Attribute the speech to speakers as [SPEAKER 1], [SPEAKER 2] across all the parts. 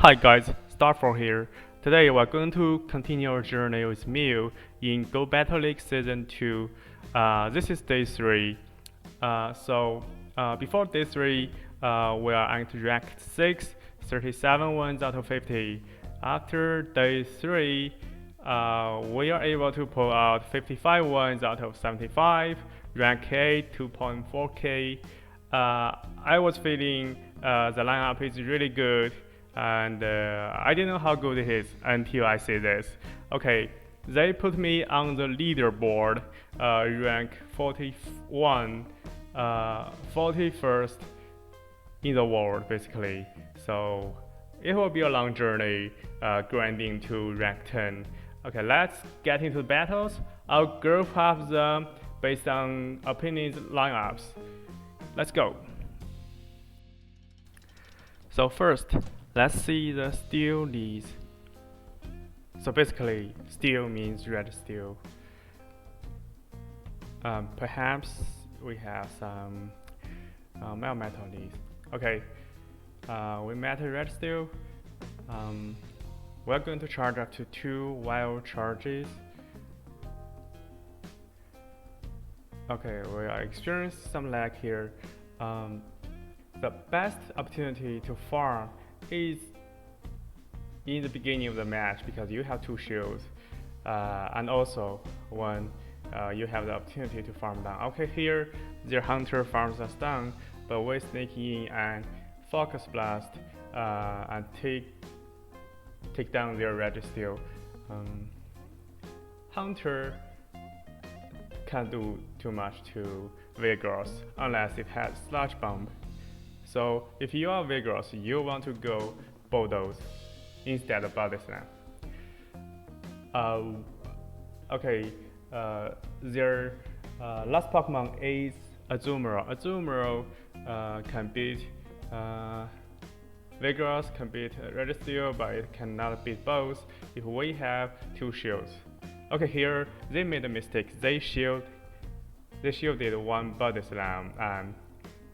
[SPEAKER 1] Hi guys, Starfall here. Today we're going to continue our journey with Mew in Go Battle League Season 2. This is day 3. Before day 3, we are at rank 6, 37 wins out of 50. After day 3, we are able to pull out 55 wins out of 75, rank 8, 2.4k. I was feeling the lineup is really good, and I didn't know how good it is until I see this. Okay, they put me on the leaderboard, rank 41, 41st in the world basically. So it will be a long journey, grinding to rank 10. Okay, let's get into the battles. I'll group up them based on opinions lineups. Let's go. So first, let's see the steel leads. So basically, steel means Registeel. Perhaps we have some metal leads. Okay, we met Registeel. We're going to charge up to 2 wild charges. Okay, we are experiencing some lag here. The best opportunity to farm is in the beginning of the match because you have 2 shields, and also when you have the opportunity to farm down. Okay, here their hunter farms us down, but we sneak in and focus blast and take down their Registeel. Hunter can't do too much to Vigoroth unless it has Sludge Bomb. So if you are Vigoroth, you want to go Bulldoze instead of Body Slam. Okay, their last Pokemon is Azumarill. Azumarill can beat Vigoroth, can beat Registeel, but it cannot beat both if we have 2 shields. Okay, here they made a mistake. They shielded 1 Body Slam, and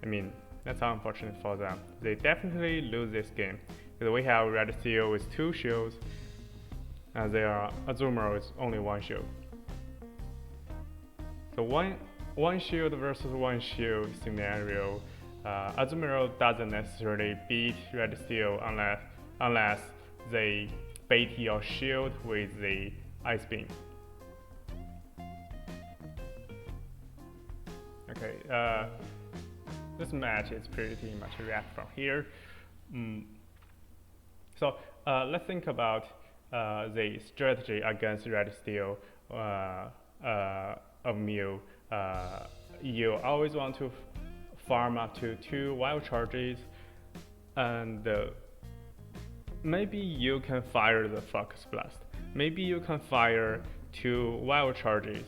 [SPEAKER 1] I mean, that's unfortunate for them. They definitely lose this game because we have Registeel with 2 shields, and their Azumarill is only 1 shield. So one shield versus 1 shield scenario, Azumarill doesn't necessarily beat Registeel unless they bait your shield with the Ice Beam. Okay, this match is pretty much a wrap from here. So let's think about the strategy against Registeel of Mew. You always want to farm up to 2 wild charges, and maybe you can fire the Focus Blast. Maybe you can fire 2 wild charges,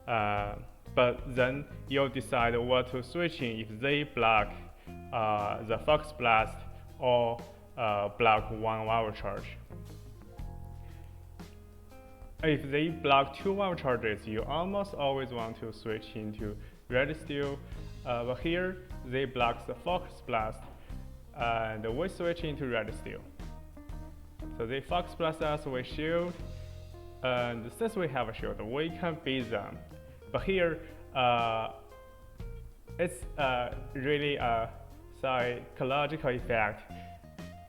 [SPEAKER 1] but then you'll decide what to switch in if they block the Focus Blast or block 1 wild charge. If they block 2 wild charges, you almost always want to switch into Registeel, but here they block the Focus Blast, and we switch into Registeel. So they Focus Blast us with shield, and since we have a shield, we can beat them. But here, it's really a psychological effect.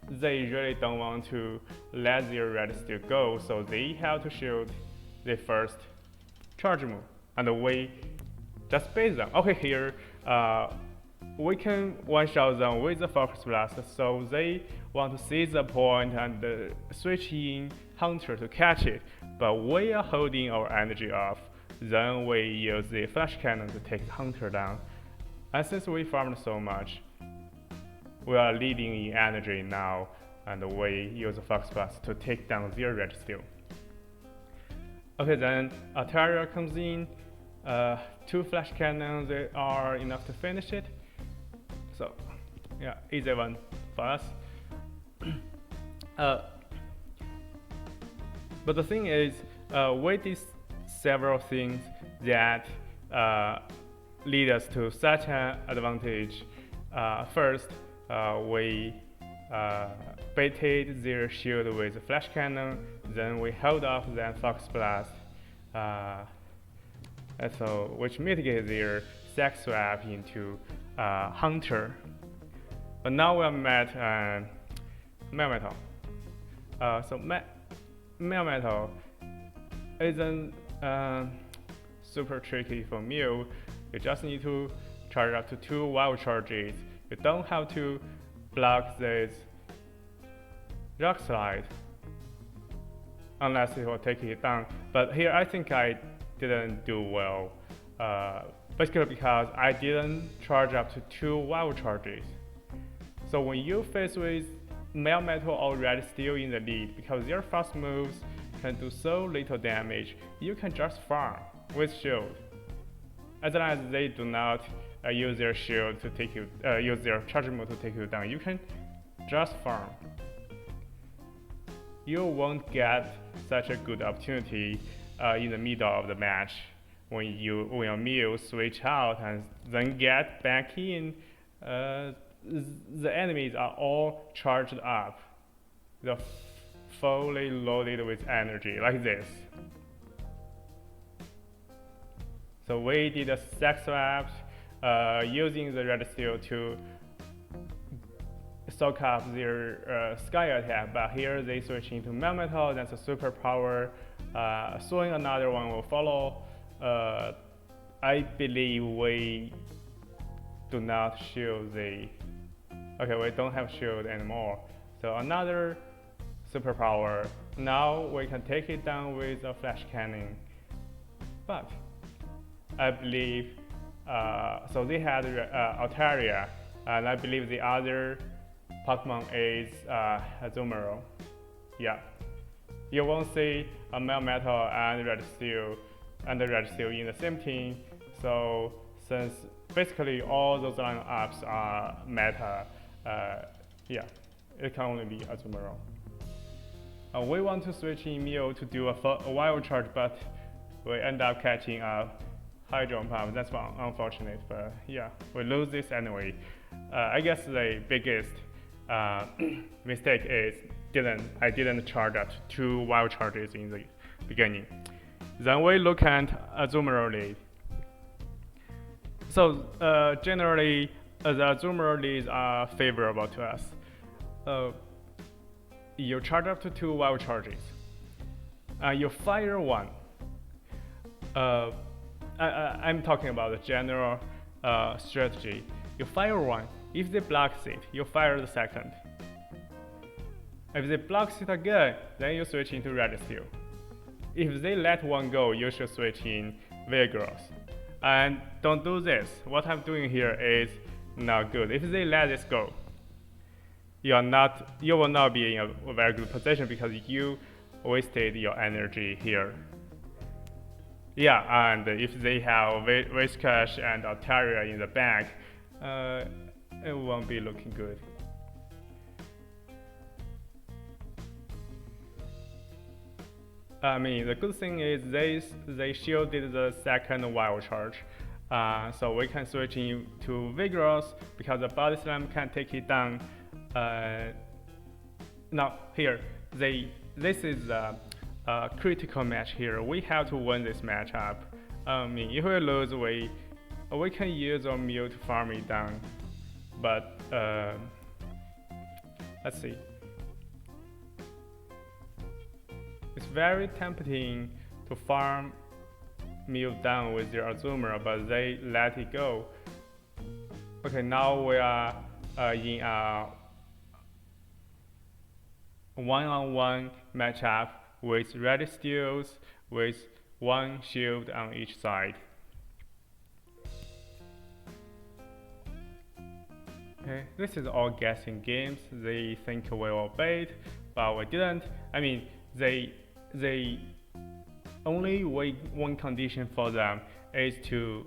[SPEAKER 1] They really don't want to let their Registeel go, so they have to shield the first charge move, and we just bait them. Okay, here we can one-shot them with the Focus Blast, so they want to seize the point and switch in Hunter to catch it, but we are holding our energy off. Then we use the Flash Cannon to take the Hunter down, and since we farmed so much, we are leading in energy now, and we use the Focus Blast to take down their Registeel. Okay, then a Terrier comes in, 2 Flash Cannons are enough to finish it. So, yeah, easy one for us. But the thing is, we did several things that lead us to such an advantage. First, we baited their shield with a flash cannon, then we held off their Fox Blast, and so which mitigated their Sack Swap into Hunter. But now we're met Melmetal. So Melmetal isn't super tricky for Mew. You just need to charge up to 2 wild charges. You don't have to block this Rock Slide unless it will take it down. But here I think I didn't do well, basically because I didn't charge up to 2 wild charges. So when you face with Melmetal or Registeel in the lead, because their fast moves can do so little damage, you can just farm with shield. As long as they do not use their shield to take you, use their charge move to take you down, you can just farm. You won't get such a good opportunity in the middle of the match when your Mew switch out and then get back in. The enemies are all charged up. They're fully loaded with energy, like this. So we did a Sack Swap using the Registeel to soak up their Sky attack, but here they switch into Melmetal, that's a super power. Soon another one will follow. I believe we do not shield the... Okay, we don't have shield anymore. So another superpower. Now we can take it down with a flash cannon. But I believe, so they had Altaria, and I believe the other Pokemon is Azumarill. Yeah. You won't see a Melmetal and Registeel in the same team. So since basically all those lineups are meta, yeah, it can only be Azumarill. We want to switch in Mew to do a wild charge, but we end up catching a Hydro Pump. That's unfortunate, but yeah, we lose this anyway. I guess the biggest mistake is I didn't charge up 2 wild charges in the beginning. Then we look at Azumarill lead. So generally, the Azumarill leads are favorable to us. You charge up to 2 wild charges. You fire 1. I'm talking about the general strategy. You fire 1. If they blocks it, you fire the second. If they blocks it again, then you switch into Registeel. If they let 1 go, you should switch in Vigoroth. And don't do this. What I'm doing here is not good. If they let this go, you will not be in a very good position because you wasted your energy here. Yeah, and if they have Whiscash and Altaria in the back, it won't be looking good. I mean, the good thing is they shielded the second wild charge, so we can switch into Vigoroth because the Body Slam can take it down. Now here, this is a critical match here. We have to win this matchup. I mean, if we lose, we can use our Mew to farm it down, but let's see. It's very tempting to farm Mew down with their Azumarill, but they let it go. Okay, now we are in a one-on-one matchup with Registeel with 1 shield on each side. Okay, this is all guessing games. They think we will bait, but we didn't. I mean, they only one condition for them is to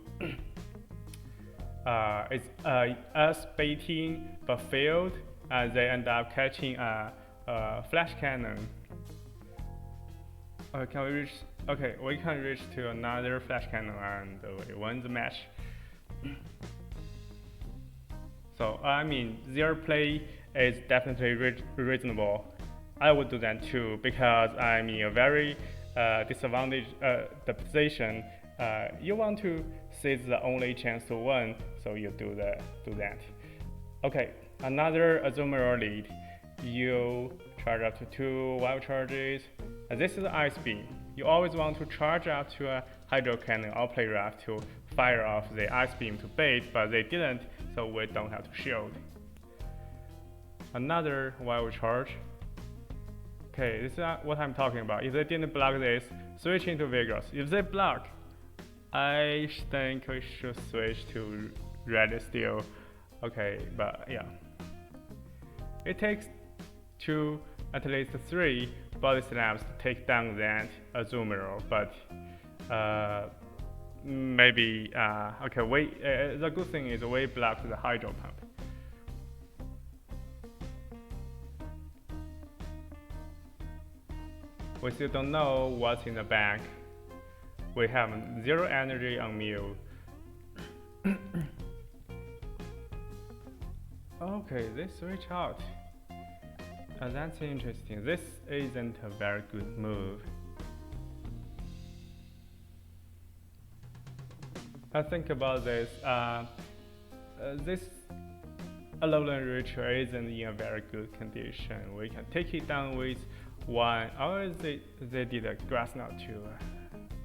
[SPEAKER 1] us baiting but failed, and they end up catching a flash cannon. Can we reach? Okay, we can reach to another flash cannon and we win the match. So I mean, their play is definitely reasonable. I would do that too because I'm in a very disadvantaged the position. You want to seize the only chance to win, so you do that. Okay, another Azumarill lead. You charge up to 2 wild charges. This is Ice Beam. You always want to charge up to a Hydro Cannon or Play Rough to fire off the Ice Beam to bait, but they didn't, so we don't have to shield. Another wild charge. Okay, this is what I'm talking about. If they didn't block this, switch into Vigoroth. If they block, I think we should switch to Registeel. Okay, but yeah. It takes at least 3 body slams to take down that Azumarill, but maybe, okay, the good thing is we blocked the Hydro Pump. We still don't know what's in the bag. We have 0 energy on Mew. Okay, they switch out. That's interesting. This isn't a very good move. I think about this. This Alolan Ritual isn't in a very good condition. We can take it down with 1. Or they did a Grass Knot too.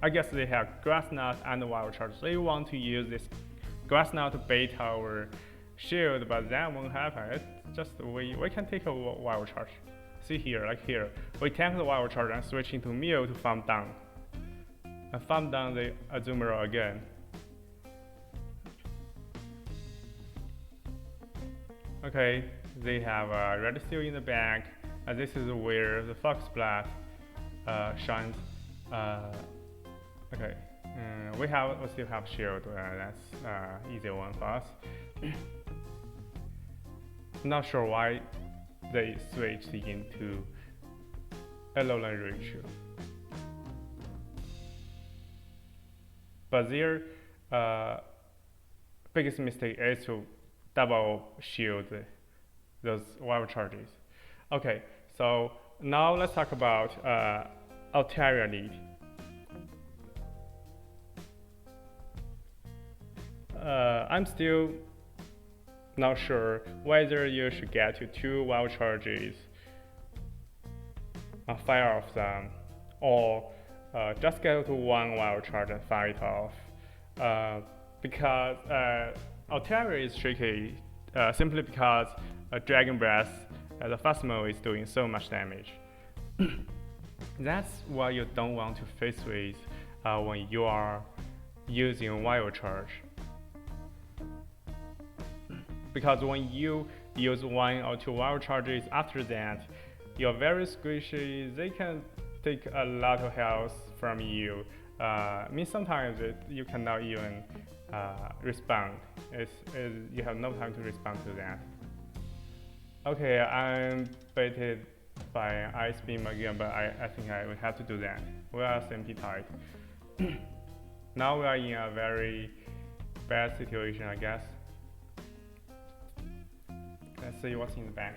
[SPEAKER 1] I guess they have Grass Knot and Wild Charge. They want to use this Grass Knot to bait our shield, but that won't happen. It's just we can take a Wild Charge. See here, like here. We tank the Wild Charge and switch into Mew to farm down. And farm down the Azumarill again. Okay, they have a Registeel in the back, and this is where the Fox Blast shines. Okay, we still have shield. That's easy one for us. Not sure why they switched into Alolan Ritual, but their biggest mistake is to double shield those wild charges. Okay, so now let's talk about Altaria lead. I'm still not sure whether you should get to 2 wild charges, fire off them, or just get to 1 wild charge and fire it off. Because Altaria is tricky simply because Dragon Breath, the fast move, is doing so much damage. That's what you don't want to face with when you are using wild charge. Because when you use 1 or 2 wild charges after that, you're very squishy. They can take a lot of health from you. Means sometimes you cannot even respond. You have no time to respond to that. Okay, I'm baited by Ice Beam again, but I think I will have to do that. We are SMP type. Now we are in a very bad situation, I guess. Let's see what's in the bag.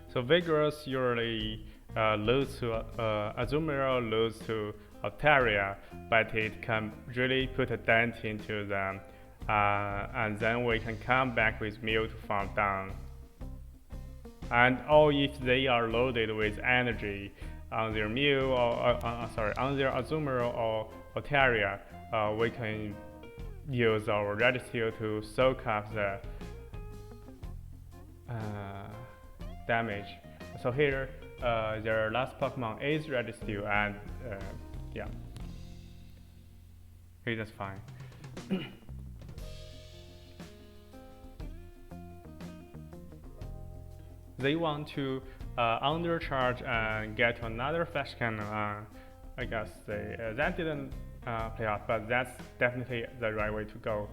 [SPEAKER 1] So Vigoroth usually lose to Azumarill, lose to Altaria, but it can really put a dent into them, and then we can come back with Mew to farm down. And or if they are loaded with energy on their Mew or on their Azumarill or Altaria, we can use our Registeel to soak up the damage. So here, their last Pokemon is Registeel, and yeah, okay, that's fine. They want to undercharge and get another Flash Cannon. I guess that didn't play out, but that's definitely the right way to go.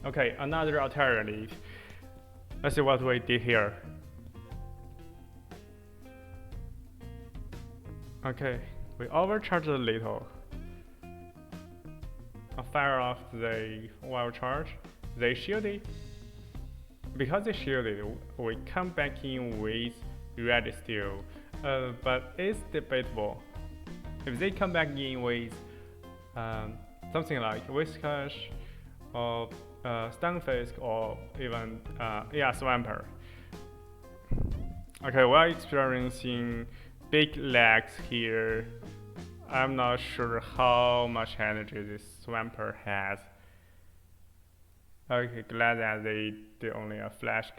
[SPEAKER 1] Okay, another Altaria lead. Let's see what we did here. Okay, we overcharged a little. fire off the wild charge. They shielded. Because they shielded, we come back in with Registeel, but it's debatable. If they come back in with something like Whiscash or Stunfisk or even Swampert. Okay, we're experiencing big lags here. I'm not sure how much energy this Swampert has. Okay, glad that they did only a flash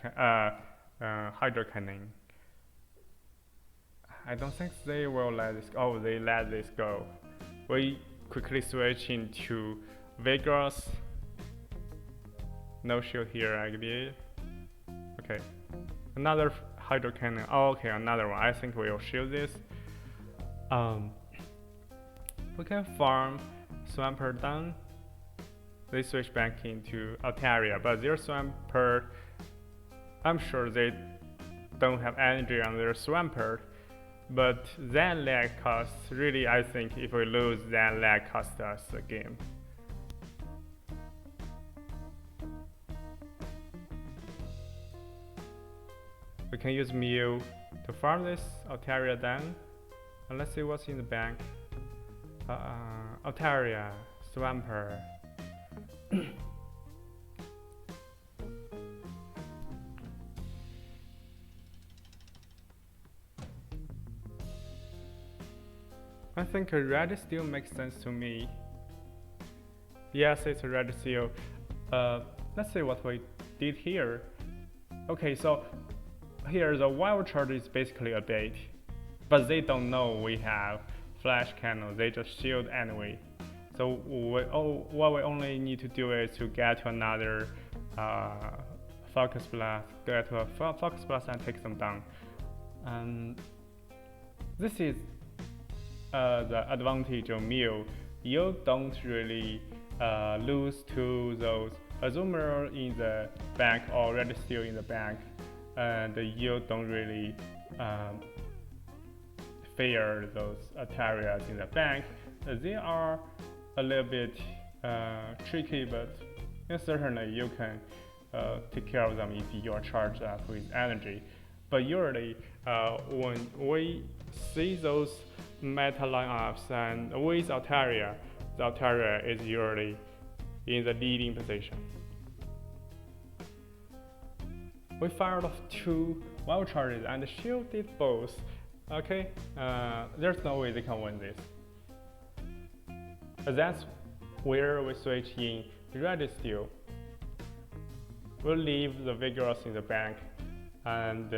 [SPEAKER 1] Hydro Cannon. I don't think they will let this go. Oh, they let this go. We quickly switch into Vigoroth. No shield here, I believe. Okay, another Hydro Cannon. Oh, okay, another one. I think we'll shield this. We can farm Swampert down. They switch back into Altaria, but their Swampert, I'm sure they don't have energy on their Swampert, but that lag costs, really I think if we lose, that lag costs us the game. We can use Mew to farm this Altaria down, and let's see what's in the bank. Altaria, Swampert. I think a Registeel makes sense to me. Yes, it's a Registeel. Let's see what we did here. Okay, so here the wild charge is basically a bait, but they don't know we have flash cannon. They just shield anyway. So what we only need to do is to get to another Focus Blast, get to a Focus Blast and take them down. And this is the advantage of Mew. You don't really lose to those Azumarill in the bank or Registeel in the bank, and you don't really fear those Altarias in the bank. They are a little bit tricky, but certainly you can take care of them if you are charged up with energy. But usually when we see those meta lineups and with Altaria, the Altaria is usually in the leading position. We fired off 2 wild charges and shielded both. Okay, there's no way they can win this. That's where we switch in Registeel. We'll leave the Vigoroth in the bank, and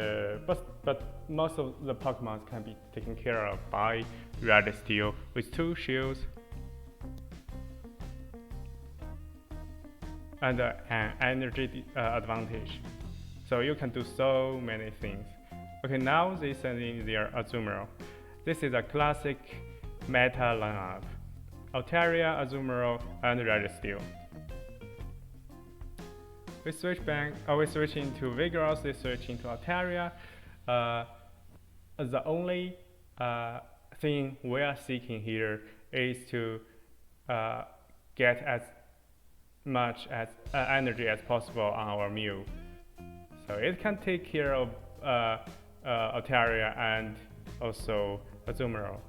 [SPEAKER 1] but most of the Pokemon can be taken care of by Registeel with 2 shields and an energy advantage. So you can do so many things. Okay, now they send in their Azumarill. This is a classic meta lineup. Altaria, Azumarill, and Registeel. We switch into Vigoroth, we switch into Altaria. The only thing we are seeking here is to get as much as energy as possible on our Mew. So it can take care of Altaria and also Azumarill.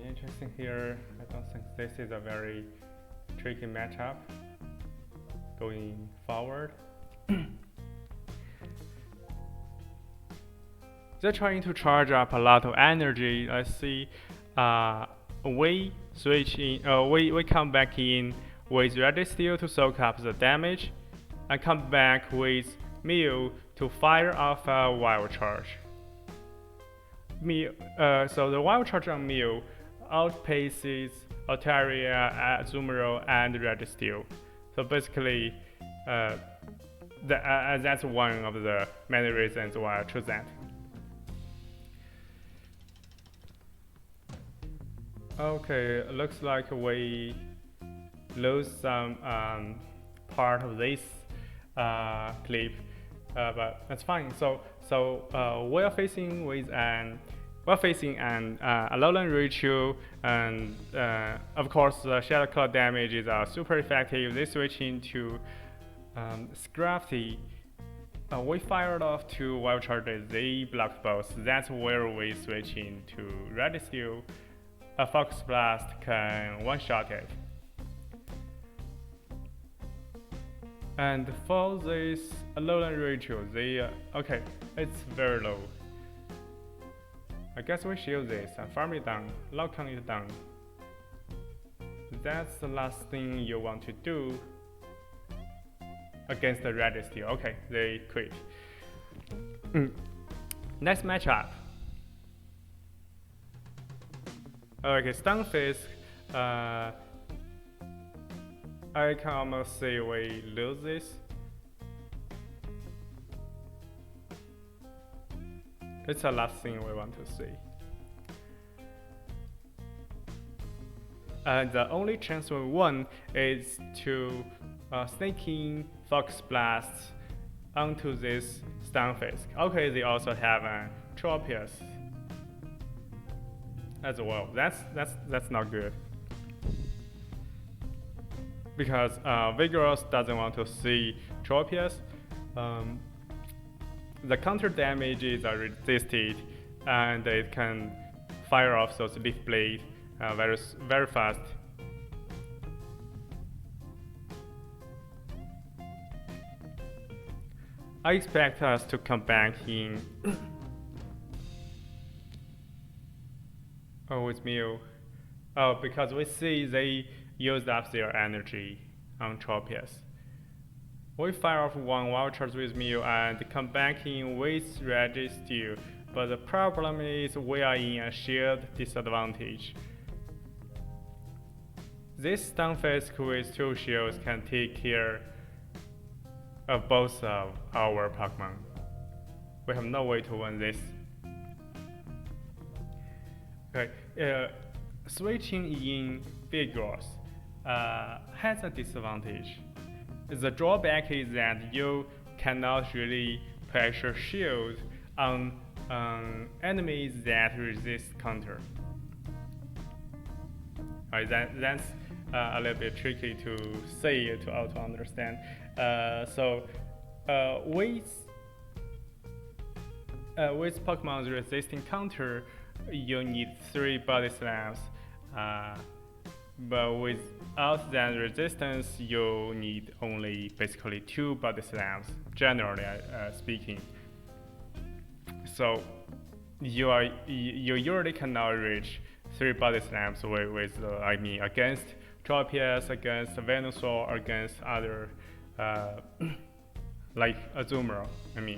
[SPEAKER 1] Interesting here. I don't think this is a very tricky matchup going forward. They're trying to charge up a lot of energy. I see. We switch in. We come back in with Registeel to soak up the damage, and come back with Mew to fire off a wild charge. So the wild charge on Mew outpaces Altaria, Azumarill, and Registeel. So basically, that's one of the many reasons why I chose that. Okay, looks like we lose some part of this clip, but that's fine. So we are facing with an we're facing a lowland Raichu, and of course the Shadow Claw damages are super effective. They switch into Scrafty. We fired off 2 wild charges, they blocked both. That's where we switch into Registeel. A Focus Blast can one-shot it. And for this lowland Raichu, okay, it's very low. I guess we shield this and farm it down, lock on it down. That's the last thing you want to do against the Registeel. Okay, they quit. Next matchup. Okay, Stunfisk. I can almost say we lose this. It's the last thing we want to see. And the only chance we won is to sneak in Fox Blasts onto this Stunfisk. Okay, they also have a Tropius as well. That's not good. Because Vigoroth doesn't want to see Tropius. The counter damages are resisted, and it can fire off those Leaf Blade very fast. I expect us to come back in with Mew. Because we see they used up their energy on Tropius. We fire off 1 wild charge with Mew and come back in with Registeel, but the problem is we are in a shared disadvantage. This Stunfisk with 2 shields can take care of both of our Pokemon. We have no way to win this. Okay, switching in Vigoroth has a disadvantage. The drawback is that you cannot really pressure shield on enemies that resist counter. That's a little bit tricky to say to understand. With Pokemon's resisting counter, you need 3 body slams. But without that resistance, you need only basically 2 body slams, generally speaking. So you usually cannot reach 3 body slams against Tropius, against Venusaur, against other like Azumarill.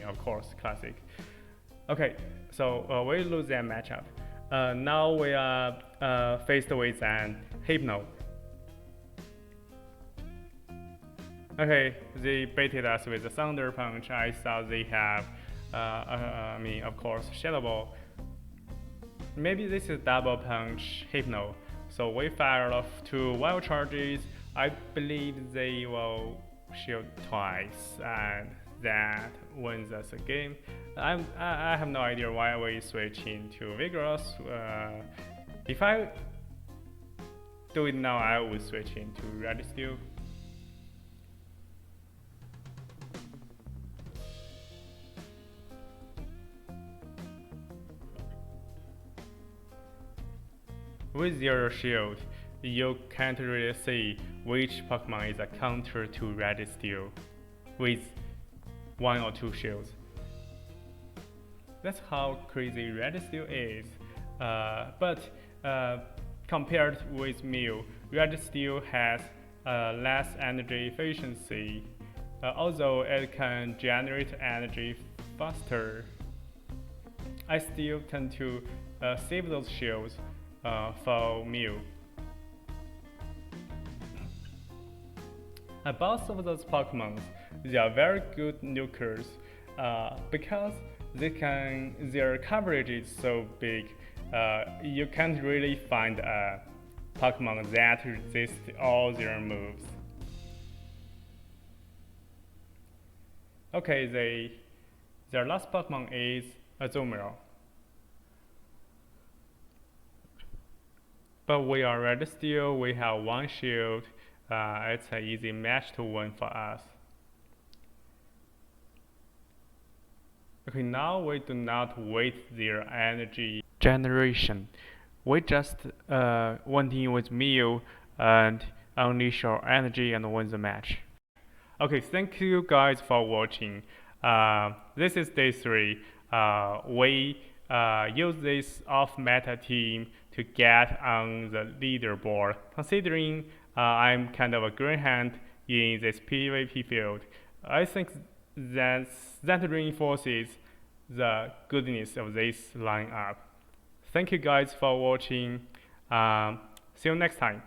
[SPEAKER 1] Of course, classic. Okay, so we lose that matchup. Now we are faced with an Hypno. Okay, they baited us with a Thunder Punch. I thought they have, of course, Shadow Ball. Maybe this is Double Punch Hypno. So we fired off 2 wild charges. I believe they will shield twice, and that wins us a game. I have no idea why we switch into Vigoroth. If I do it now, I will switch into Registeel. With your shield, you can't really see which Pokemon is a counter to Registeel with 1 or 2 shields. That's how crazy Registeel is. But compared with Mew, Registeel has less energy efficiency, although it can generate energy faster. I still tend to save those shields for Mew. Both of those Pokemon, they are very good nukers because their coverage is so big. You can't really find a Pokemon that resists all their moves. Okay, their last Pokemon is Azumarill. But we are Registeel, we have one shield. It's an easy match to win for us. Okay, now we do not wait their energy generation. We just went in with Mew and unleash our energy and win the match. Okay, thank you guys for watching. This is day 3. We use this off-meta team to get on the leaderboard. Considering I'm kind of a green hand in this PvP field, I think that reinforces the goodness of this lineup. Thank you guys for watching. See you next time.